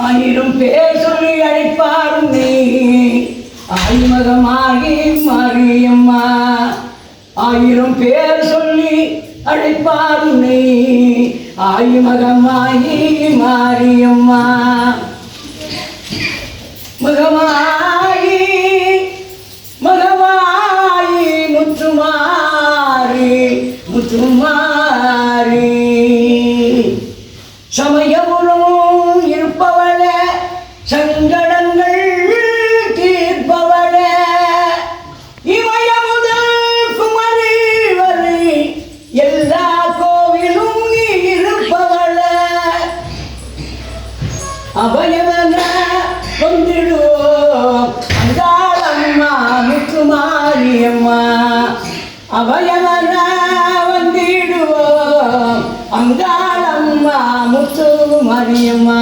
ஆயிரம் பேர் சொல்லி அழைப்பாரும் நீ ஆய்மகமாகி மாரியம்மா. ஆயிரம் பேர் சொல்லி அழைப்பாரும் நீ ஆய்மகமாகி மாரியம்மா. மகமாயி மகமாயி முத்துமாரி முத்துமாரி சமயபுரம் இருப்பவள சங்கடங்கள் தீர்ப்பவள இமயமுதல் குமரி வரை எல்லா கோவிலும் நீ இருப்பவள அபயவன வந்துடுவோம் அங்காளம்மா முத்துமாரியம்மா. அபயவன வந்திடுவோம் அங்காளம்மா முத்துமாரியம்மா.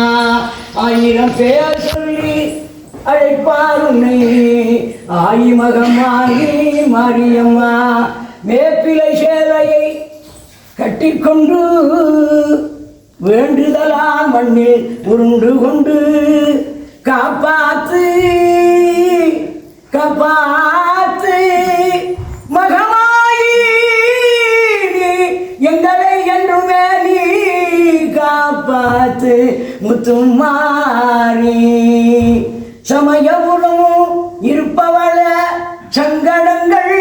ஆயிரம் பேர் சொல்லி அழைப்பாருனை ஆயிமகமாகி மாரியம்மா. மேப்பிலை சேலையை கட்டிக்கொண்டு வேண்டுதலால் மண்ணில் உருண்டு கொண்டு காப்பாத்து காப்பாத்து மகமாயி எங்களை என்றுமே நீ காப்பாத்து முத்துமாரி. சமயபுரம் இருப்பவள சங்கடங்கள்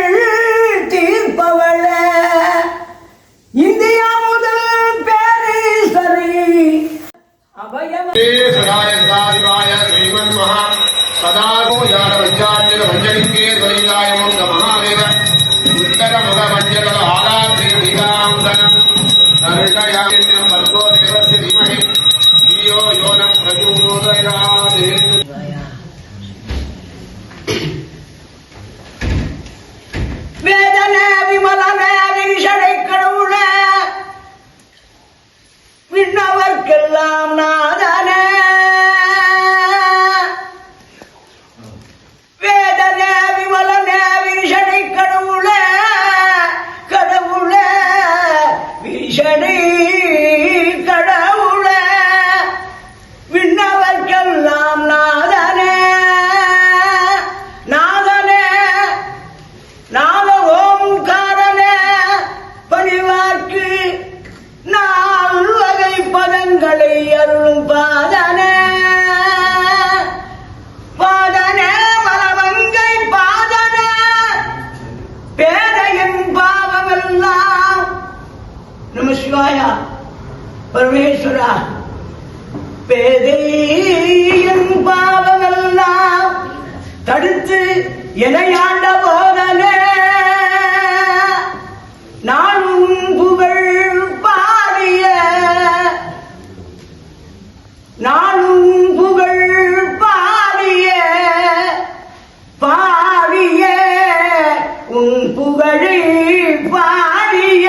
தீர்ப்பவள இந்தியா முதல் பேரீஸ்வரி அபயம் சதாகோ யான வஞ்சாஞ்சல வஞ்சனிக்கே துவரியாயமோ மகாதேவ உத்தர முக மஞ்சள் ஆராத்ரி நீலாந்தனம் நருஷயாமின்யம் பர்கோ தேவஸ்ய தீமஹி தியோ யோனம் பிரச்சோதயாத். வேதன விமலன விரிஷடை கடவுள விண்ணவர்க்கெல்லாம் நாதன வேதன விமலன விரிஷடை கடவுள கடவுள விரிஷடை கடவுள விண்ணவர்க்கெல்லாம் நாதன நாதன நாத ஓம்காரன பணிவார்க்கு நால்வகை பதங்களை அருளும் பாதன பாதன மலமங்கை பாதன பேதையின் பாவமெல்லாம் நம சிவாயா பரமேஸ்வரா. பேதையின் பாவமெல்லாம் தடுத்து எனையாண்ட போதனே நானும் புகழ் பாடிய நானும் புகழ் பாடிய பாடிய உன் புகழை பாடிய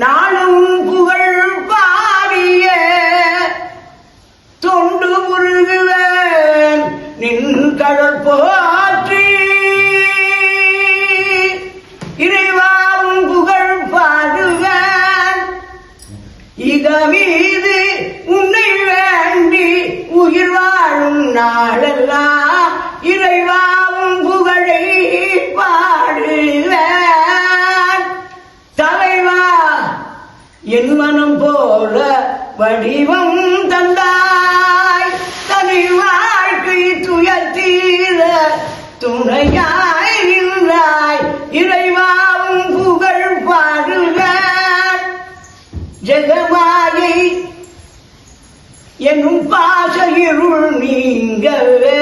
நானும் புகழ் பாடிய தொண்டு முருகுவேன் நின் கடல் போற்றி இறைவாவும் புகழ் பாடுவேன் இதமீது உன்னை வேண்டி உயிர் வாழும் நாளெல்லாம் இறைவாவும் புகழை பாடுவேன். தலைவா என் மனம் போல வடிவம் தந்தாய் தனி வாழ்க்கை துயர்த்தீர துணையாய் நின்றாய் இறைவாவும் புகழ் பாடுவேன். ஜெகமாயை என்னும் பாச இருள் நீங்கவே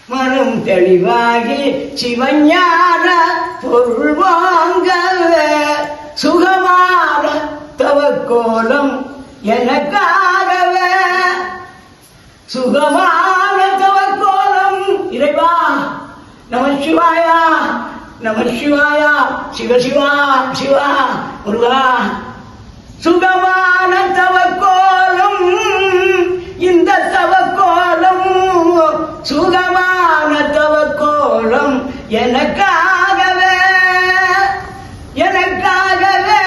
மனம் தெளிவாகி சிவஞான பொருள் வாங்கவே சுகமான தவக்கோலம் எனக்காகவே சுகமான தவக்கோலம் இறைவா. நம சிவாயா நம சிவாயா சிவ சிவா சிவா முருகா. சுகமான தவக்கோலம் இந்த தவக்கோலம் சுகமான தவக்கோலம் எனக்காகவே எனக்காகவே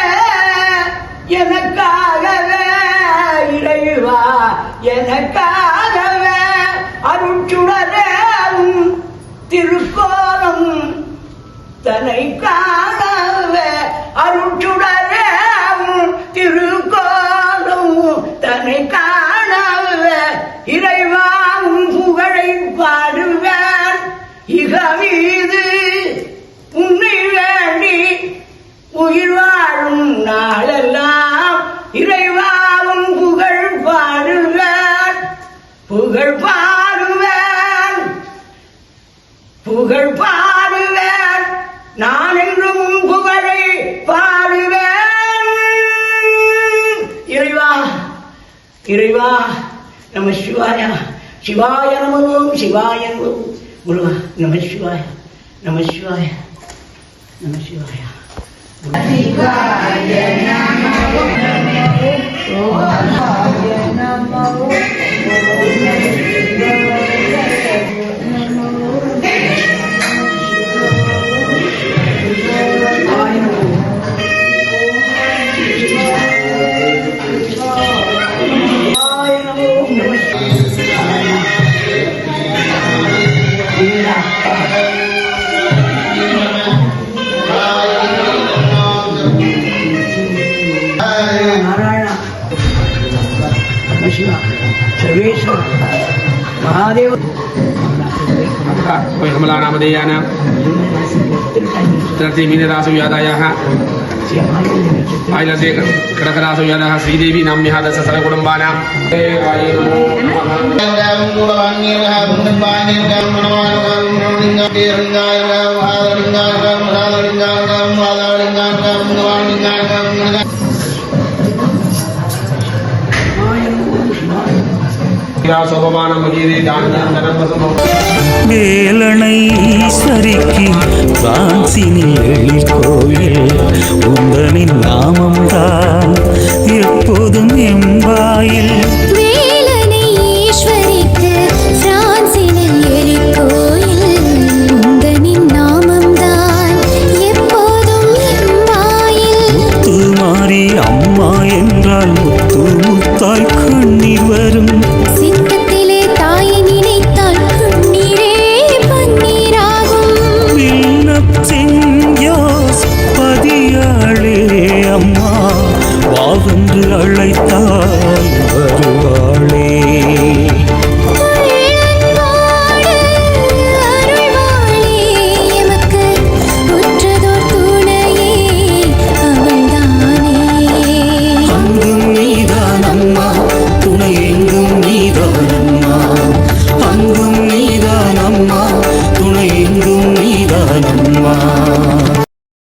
எனக்காகவே எனக்காகவே அருட்சுடரேவும் திருக்கோலம் தன்னை காணவே அருட்சுடரேவும் திருக்கோலம் தன்னை காணவே இறைவாவும் புகழை பாடுவேன் இக மீது உன்னை வேண்டி உயிர் வாழும் நாளெல்லாம் இறைவாவும் புகழ் பாடுவேன் புகழ் பாடுவேன் புகழ் பாடுவேன் நான் என்றும் புகழை பாடுவேன் இறைவா இறைவா நம சிவாய சிவாய நமோம் சிவாய நமோம் முருகா நம சிவாய நம சிவாய நம சிவாய சிவாய நமோ महादेव कमला नामधेयान मीनरासु यादायाः आयलते कडकरासु यादाः श्रीदेवी नाम्न्याः दश सरकुटुम्बानां வேலனை ஈஸ்வரிக்கு பிரான்சினில் எழிற்கோயில் உந்தனின் நாமம்தான் எப்போதும் எம்பாயில் வேலனை ஈஸ்வரிக்கு பிரான்சினில் எழிற்கோயில் உந்தனின் நாமம்தான் எப்போதும் எம்பாயில் முத்துமாரி அம்மா என்றால் முத்து முத்தாய் கண்ணீர் வரும் சித்தத்திலே தாயை நினைத்தால் கண்ணீரே பன்னீராகும் விண்ணப்பெஞ்சோஸ் பதியாளே அம்மா வாவென்று அழைத்தால் வருவாளே அருள்வாளே எமக்கு உற்றதோர் துணையே அவள்தானே அங்கும் நீதான் அம்மா துணை எங்கும் நீதான் அம்மா அங்கும்